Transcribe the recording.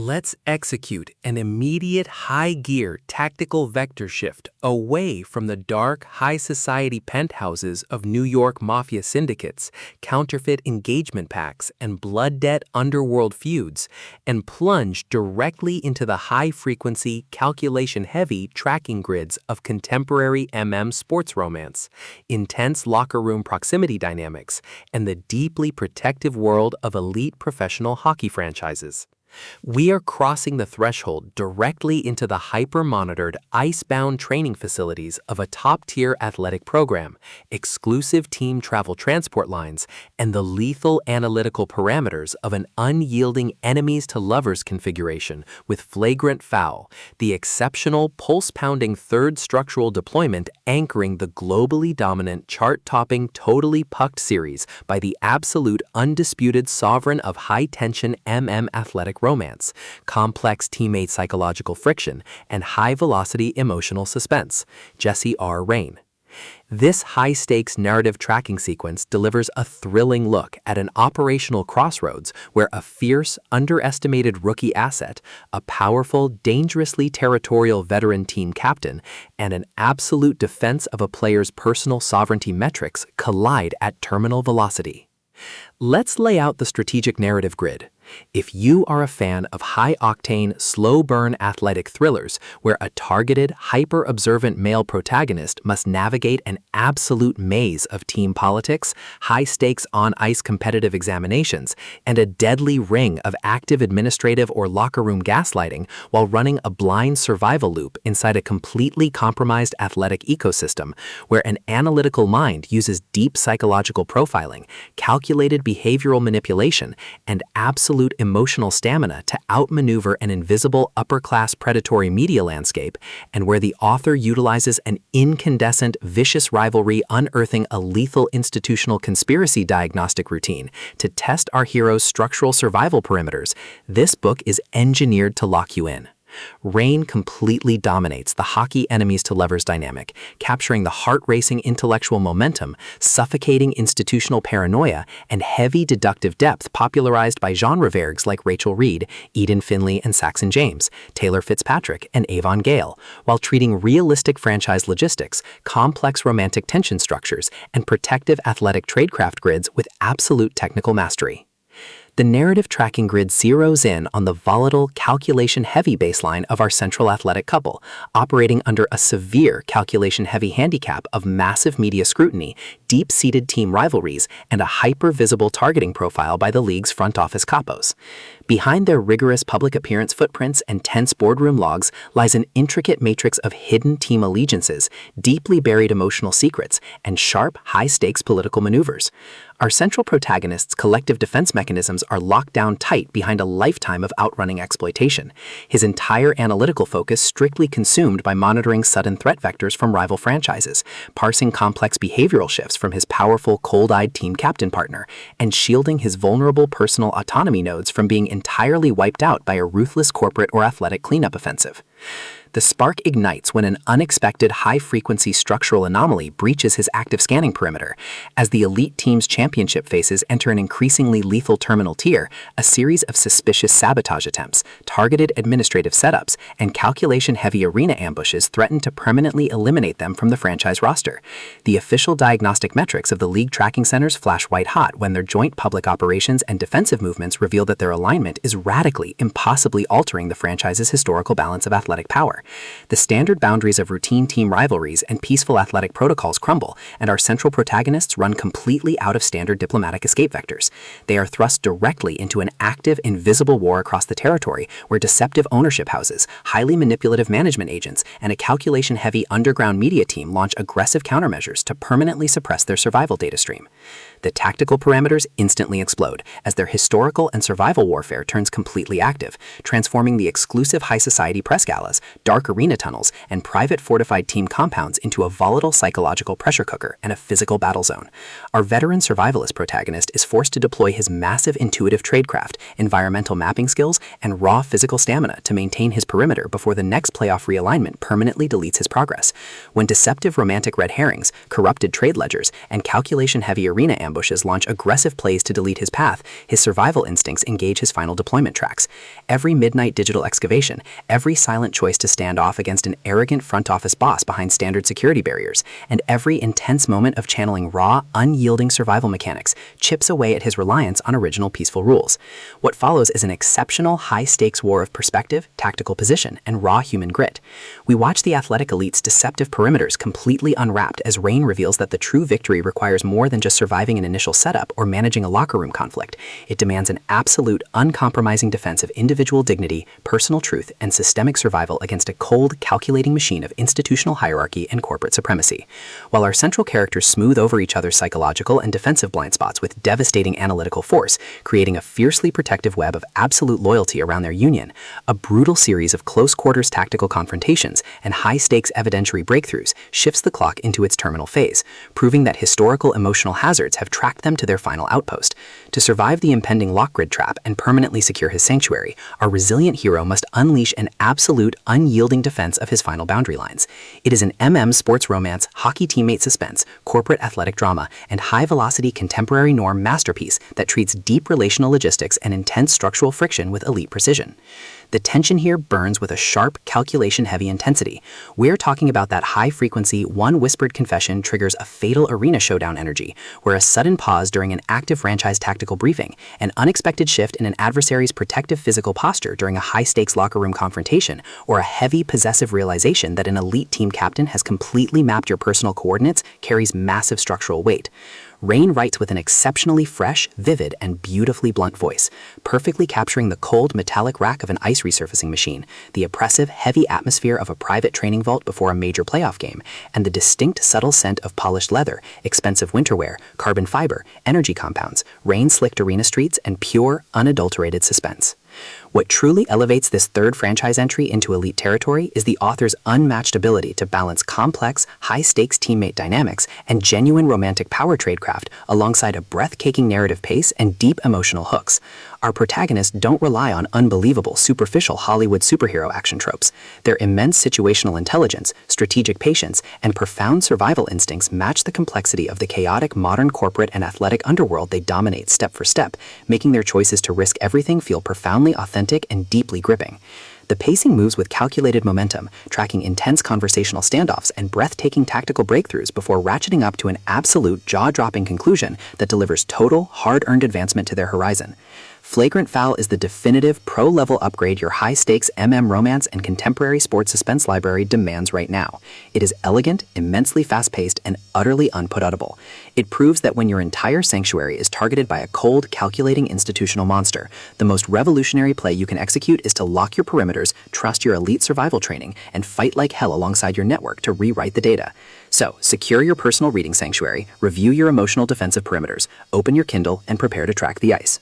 Let's execute an immediate high-gear tactical vector shift away from the dark, high-society penthouses of New York mafia syndicates, counterfeit engagement pacts, and blood debt underworld feuds, and plunge directly into the high-frequency, calculation-heavy tracking grids of contemporary sports romance, intense locker room proximity dynamics, and the deeply protective world of elite professional hockey franchises. We are crossing the threshold directly into the hyper-monitored, ice-bound training facilities of a top-tier athletic program, exclusive team travel transport lines, and the lethal analytical parameters of an unyielding enemies-to-lovers configuration with Flagrant Foul, the exceptional, pulse-pounding third structural deployment anchoring the globally dominant, chart-topping, totally pucked series by the absolute, undisputed sovereign of high-tension athletic romance, complex teammate psychological friction, and high-velocity emotional suspense, Jesse R. Rain. This high-stakes narrative tracking sequence delivers a thrilling look at an operational crossroads where a fierce, underestimated rookie asset, a powerful, dangerously territorial veteran team captain, and an absolute defense of a player's personal sovereignty metrics collide at terminal velocity. Let's lay out the strategic narrative grid. If you are a fan of high-octane, slow-burn athletic thrillers where a targeted, hyper-observant male protagonist must navigate an absolute maze of team politics, high-stakes on-ice competitive examinations, and a deadly ring of active administrative or locker room gaslighting while running a blind survival loop inside a completely compromised athletic ecosystem where an analytical mind uses deep psychological profiling, calculated behavioral manipulation, and absolute emotional stamina to outmaneuver an invisible upper-class predatory media landscape, and where the author utilizes an incandescent, vicious rivalry unearthing a lethal institutional conspiracy diagnostic routine to test our hero's structural survival perimeters, this book is engineered to lock you in. Rain completely dominates the hockey enemies-to-lovers dynamic, capturing the heart-racing intellectual momentum, suffocating institutional paranoia, and heavy deductive depth popularized by genre vergs like Rachel Reed, Eden Finley and Saxon James, Taylor Fitzpatrick, and Avon Gale, while treating realistic franchise logistics, complex romantic tension structures, and protective athletic tradecraft grids with absolute technical mastery. The narrative tracking grid zeroes in on the volatile, calculation-heavy baseline of our central athletic couple, operating under a severe calculation-heavy handicap of massive media scrutiny, deep-seated team rivalries, and a hyper-visible targeting profile by the league's front office capos. Behind their rigorous public appearance footprints and tense boardroom logs lies an intricate matrix of hidden team allegiances, deeply buried emotional secrets, and sharp, high-stakes political maneuvers. Our central protagonist's collective defense mechanisms are locked down tight behind a lifetime of outrunning exploitation, his entire analytical focus strictly consumed by monitoring sudden threat vectors from rival franchises, parsing complex behavioral shifts from his powerful, cold-eyed team captain partner, and shielding his vulnerable personal autonomy nodes from being entirely wiped out by a ruthless corporate or athletic cleanup offensive. The spark ignites when an unexpected high-frequency structural anomaly breaches his active scanning perimeter. As the elite team's championship faces enter an increasingly lethal terminal tier, a series of suspicious sabotage attempts, targeted administrative setups, and calculation-heavy arena ambushes threaten to permanently eliminate them from the franchise roster. The official diagnostic metrics of the league tracking centers flash white-hot when their joint public operations and defensive movements reveal that their alignment is radically, impossibly altering the franchise's historical balance of athletic power. The standard boundaries of routine team rivalries and peaceful athletic protocols crumble, and our central protagonists run completely out of standard diplomatic escape vectors. They are thrust directly into an active, invisible war across the territory where deceptive ownership houses, highly manipulative management agents, and a calculation-heavy underground media team launch aggressive countermeasures to permanently suppress their survival data stream. The tactical parameters instantly explode as their historical and survival warfare turns completely active, transforming the exclusive high society press galas, dark arena tunnels, and private fortified team compounds into a volatile psychological pressure cooker and a physical battle zone. Our veteran survivalist protagonist is forced to deploy his massive intuitive tradecraft, environmental mapping skills, and raw physical stamina to maintain his perimeter before the next playoff realignment permanently deletes his progress. When deceptive romantic red herrings, corrupted trade ledgers, and calculation-heavy arena ambushes launch aggressive plays to delete his path, his survival instincts engage his final deployment tracks. Every midnight digital excavation, every silent choice to stand off against an arrogant front office boss behind standard security barriers, and every intense moment of channeling raw, unyielding survival mechanics chips away at his reliance on original peaceful rules. What follows is an exceptional high-stakes war of perspective, tactical position, and raw human grit. We watch the athletic elite's deceptive perimeters completely unwrapped as Rain reveals that the true victory requires more than just surviving an initial setup or managing a locker room conflict. It demands an absolute, uncompromising defense of individual dignity, personal truth, and systemic survival against a cold, calculating machine of institutional hierarchy and corporate supremacy. While our central characters smooth over each other's psychological and defensive blind spots with devastating analytical force, creating a fiercely protective web of absolute loyalty around their union, a brutal series of close-quarters tactical confrontations and high-stakes evidentiary breakthroughs shifts the clock into its terminal phase, proving that historical emotional hazards have tracked them to their final outpost. To survive the impending lock-grid trap and permanently secure his sanctuary, our resilient hero must unleash an absolute, unyielding defense of his final boundary lines. It is an sports romance, hockey teammate suspense, corporate athletic drama, and high-velocity contemporary norm masterpiece that treats deep relational logistics and intense structural friction with elite precision. The tension here burns with a sharp, calculation-heavy intensity. We're talking about that high-frequency, one whispered confession triggers a fatal arena showdown energy, where a sudden pause during an active franchise tactical briefing, an unexpected shift in an adversary's protective physical posture during a high-stakes locker room confrontation, or a heavy, possessive realization that an elite team captain has completely mapped your personal coordinates carries massive structural weight. Rain writes with an exceptionally fresh, vivid, and beautifully blunt voice, perfectly capturing the cold, metallic rack of an ice resurfacing machine, the oppressive, heavy atmosphere of a private training vault before a major playoff game, and the distinct, subtle scent of polished leather, expensive winter wear, carbon fiber, energy compounds, rain-slicked arena streets, and pure, unadulterated suspense. What truly elevates this third franchise entry into elite territory is the author's unmatched ability to balance complex, high-stakes teammate dynamics and genuine romantic power tradecraft alongside a breathtaking narrative pace and deep emotional hooks. Our protagonists don't rely on unbelievable, superficial Hollywood superhero action tropes. Their immense situational intelligence, strategic patience, and profound survival instincts match the complexity of the chaotic modern corporate and athletic underworld they dominate step for step, making their choices to risk everything feel profoundly authentic and deeply gripping. The pacing moves with calculated momentum, tracking intense conversational standoffs and breathtaking tactical breakthroughs before ratcheting up to an absolute jaw-dropping conclusion that delivers total, hard-earned advancement to their horizon. Flagrant Foul is the definitive pro-level upgrade your high-stakes romance and contemporary sports suspense library demands right now. It is elegant, immensely fast-paced, and utterly unput-outable. It proves that when your entire sanctuary is targeted by a cold, calculating institutional monster, the most revolutionary play you can execute is to lock your perimeters, trust your elite survival training, and fight like hell alongside your network to rewrite the data. So, secure your personal reading sanctuary, review your emotional defensive perimeters, open your Kindle, and prepare to track the ice.